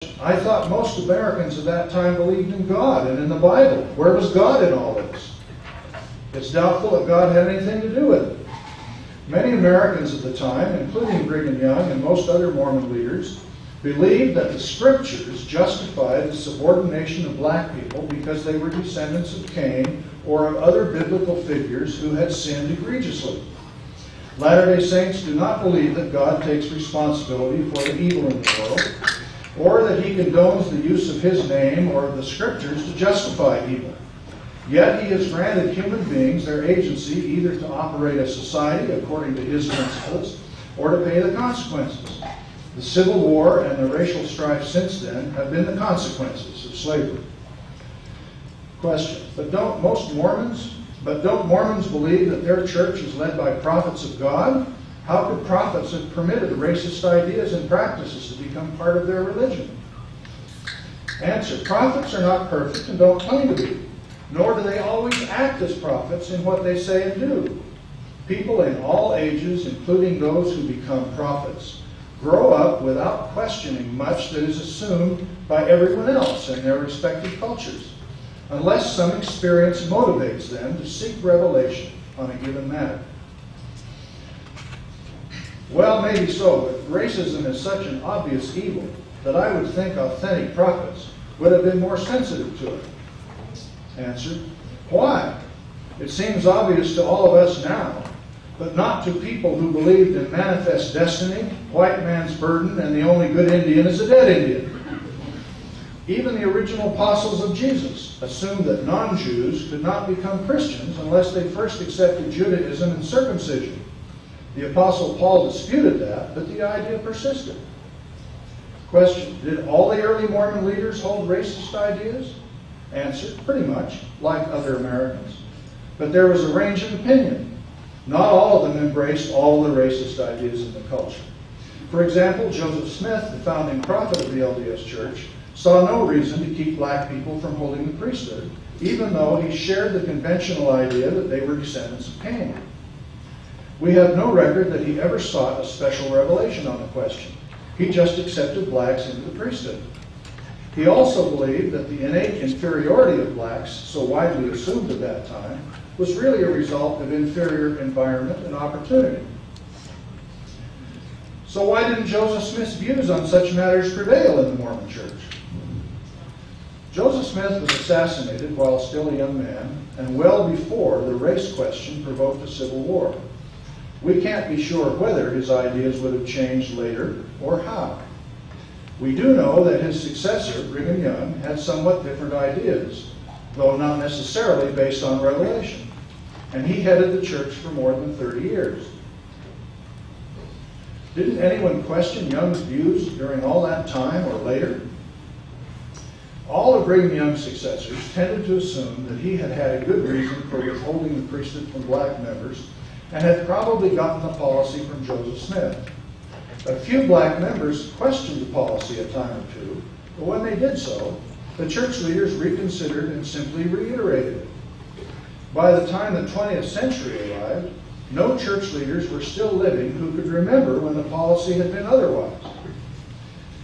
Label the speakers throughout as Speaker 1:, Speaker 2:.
Speaker 1: I thought most Americans at that time believed in God and in the Bible. Where was God in all this? It's doubtful if God had anything to do with it. Many Americans at the time, including Brigham Young and most other Mormon leaders, believed that the Scriptures justified the subordination of black people because they were descendants of Cain or of other biblical figures who had sinned egregiously. Latter-day Saints do not believe that God takes responsibility for the evil in the world, or that he condones the use of his name or of the Scriptures to justify evil. Yet he has granted human beings their agency either to operate a society according to his principles or to pay the consequences. The Civil War and the racial strife since then have been the consequences of slavery. Question: But don't Mormons believe that their church is led by prophets of God? How could prophets have permitted racist ideas and practices to become part of their religion? Answer: Prophets are not perfect and don't claim to be, nor do they always act as prophets in what they say and do. People in all ages, including those who become prophets, grow up without questioning much that is assumed by everyone else in their respective cultures, unless some experience motivates them to seek revelation on a given matter. Well, maybe so, but racism is such an obvious evil that I would think authentic prophets would have been more sensitive to it. Answer: Why? It seems obvious to all of us now, but not to people who believed in manifest destiny, white man's burden, and the only good Indian is a dead Indian. Even the original apostles of Jesus assumed that non-Jews could not become Christians unless they first accepted Judaism and circumcision. The Apostle Paul disputed that, but the idea persisted. Question: Did all the early Mormon leaders hold racist ideas? Answer: Pretty much, like other Americans. But there was a range of opinion. Not all of them embraced all the racist ideas in the culture. For example, Joseph Smith, the founding prophet of the LDS Church, saw no reason to keep black people from holding the priesthood, even though he shared the conventional idea that they were descendants of Cain. We have no record that he ever sought a special revelation on the question. He just accepted blacks into the priesthood. He also believed that the innate inferiority of blacks, so widely assumed at that time, was really a result of inferior environment and opportunity. So why didn't Joseph Smith's views on such matters prevail in the Mormon Church? Joseph Smith was assassinated while still a young man, and well before the race question provoked a civil war. We can't be sure whether his ideas would have changed later or how. We do know that his successor, Brigham Young, had somewhat different ideas, though not necessarily based on revelation, and he headed the church for more than 30 years. Didn't anyone question Young's views during all that time or later? All of Brigham Young's successors tended to assume that he had had a good reason for withholding the priesthood from black members and had probably gotten the policy from Joseph Smith. A few black members questioned the policy a time or two, but when they did so, the church leaders reconsidered and simply reiterated it. By the time the 20th century arrived, no church leaders were still living who could remember when the policy had been otherwise.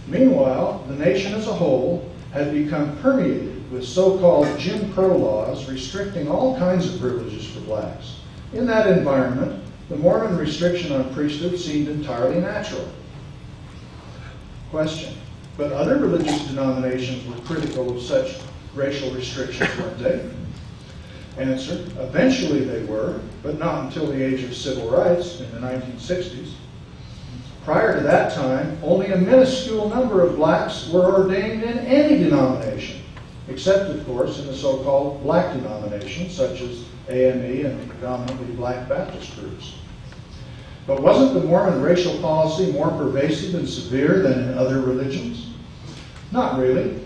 Speaker 1: Meanwhile, the nation as a whole had become permeated with so-called Jim Crow laws restricting all kinds of privileges for blacks. In that environment, the Mormon restriction on priesthood seemed entirely natural. Question: But other religious denominations were critical of such racial restrictions, weren't they? Answer: Eventually they were, but not until the age of civil rights in the 1960s. Prior to that time, only a minuscule number of blacks were ordained in any denomination, except, of course, in the so-called black denominations, such as AME and predominantly black Baptist groups. But wasn't the Mormon racial policy more pervasive and severe than in other religions? Not really.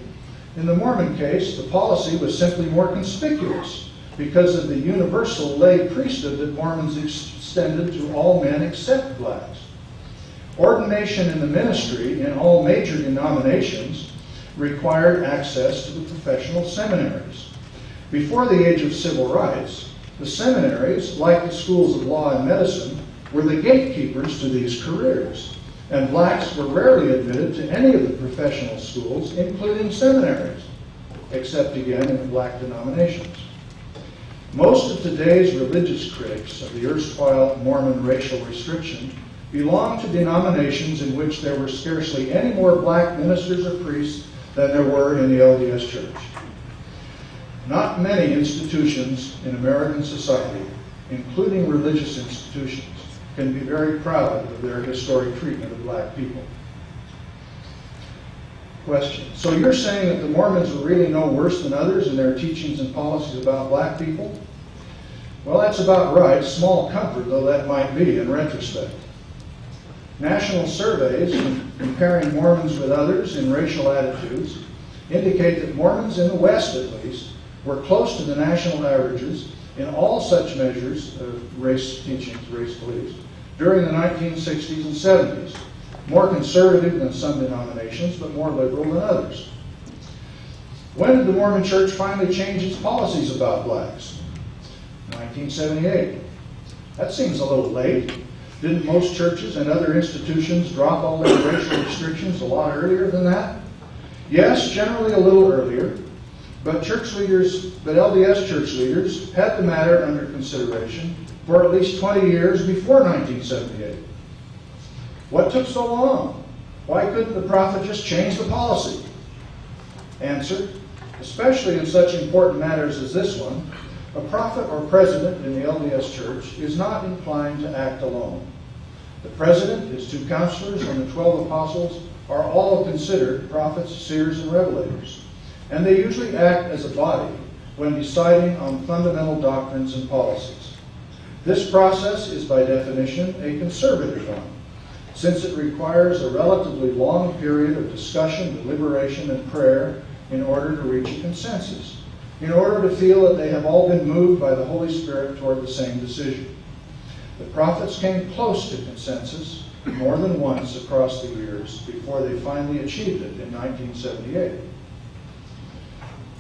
Speaker 1: In the Mormon case, the policy was simply more conspicuous because of the universal lay priesthood that Mormons extended to all men except blacks. Ordination in the ministry in all major denominations required access to the professional seminaries. Before the age of civil rights, the seminaries, like the schools of law and medicine, were the gatekeepers to these careers. and blacks were rarely admitted to any of the professional schools, including seminaries, except again in the black denominations. Most of today's religious critics of the erstwhile Mormon racial restriction belong to denominations in which there were scarcely any more black ministers or priests than there were in the LDS Church. Not many institutions in American society, including religious institutions, can be very proud of their historic treatment of black people. Question. So you're saying that the Mormons were really no worse than others in their teachings and policies about black people? Well, that's about right. Small comfort, though that might be in retrospect. National surveys comparing Mormons with others in racial attitudes indicate that Mormons in the West, at least, were close to the national averages in all such measures of race teachings, race beliefs, during the 1960s and 70s. More conservative than some denominations, but more liberal than others. When did the Mormon Church finally change its policies about blacks? 1978. That seems a little late. Didn't most churches and other institutions drop all their racial restrictions a lot earlier than that? Yes, generally a little earlier, but LDS church leaders had the matter under consideration for at least 20 years before 1978. What took so long? Why couldn't the prophet just change the policy? Answer, especially in such important matters as this one, a prophet or president in the LDS Church is not inclined to act alone. The president, his 2 counselors, and the 12 apostles are all considered prophets, seers, and revelators, and they usually act as a body when deciding on fundamental doctrines and policies. This process is by definition a conservative one, since it requires a relatively long period of discussion, deliberation, and prayer in order to reach a consensus, in order to feel that they have all been moved by the Holy Spirit toward the same decision. The prophets came close to consensus more than once across the years before they finally achieved it in 1978.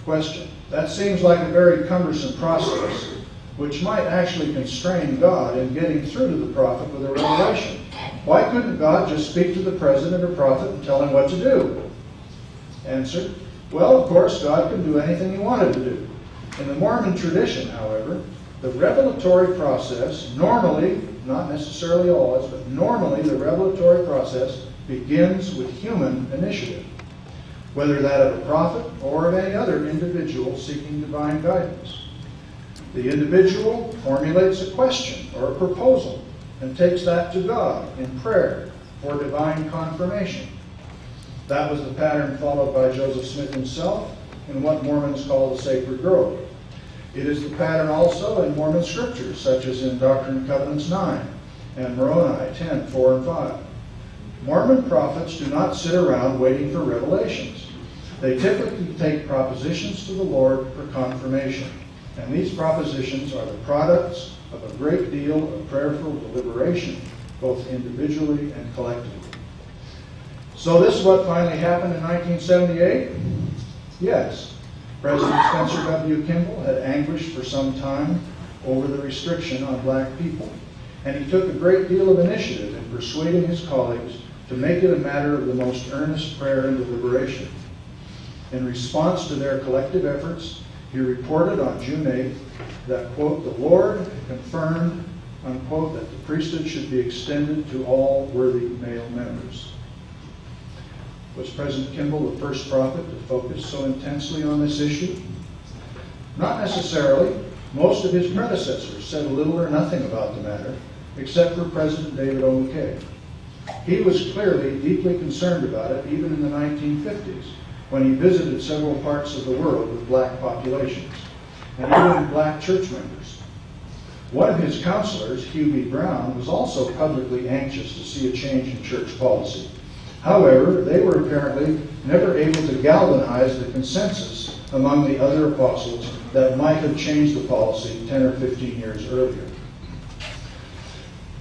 Speaker 1: Question. That seems like a very cumbersome process, which might actually constrain God in getting through to the prophet with a revelation. Why couldn't God just speak to the president or prophet and tell him what to do? Answer. Well, of course, God can do anything he wanted to do. In the Mormon tradition, however, the revelatory process normally, not necessarily always, but normally the revelatory process begins with human initiative, whether that of a prophet or of any other individual seeking divine guidance. The individual formulates a question or a proposal and takes that to God in prayer for divine confirmation. That was the pattern followed by Joseph Smith himself in what Mormons call the Sacred Grove. It is the pattern also in Mormon scriptures, such as in Doctrine and Covenants 9 and Moroni 10, 4 and 5. Mormon prophets do not sit around waiting for revelations. They typically take propositions to the Lord for confirmation, and these propositions are the products of a great deal of prayerful deliberation, both individually and collectively. So this is what finally happened in 1978? Yes. President Spencer W. Kimball had anguished for some time over the restriction on black people, and he took a great deal of initiative in persuading his colleagues to make it a matter of the most earnest prayer and deliberation. In response to their collective efforts, he reported on June 8th that, quote, the Lord confirmed, unquote, that the priesthood should be extended to all worthy male members. Was President Kimball the first prophet to focus so intensely on this issue? Not necessarily. Most of his predecessors said little or nothing about the matter, except for President David O. McKay. He was clearly deeply concerned about it even in the 1950s, when he visited several parts of the world with black populations, and even black church members. One of his counselors, Hugh B. Brown, was also publicly anxious to see a change in church policy. However, they were apparently never able to galvanize the consensus among the other apostles that might have changed the policy 10 or 15 years earlier.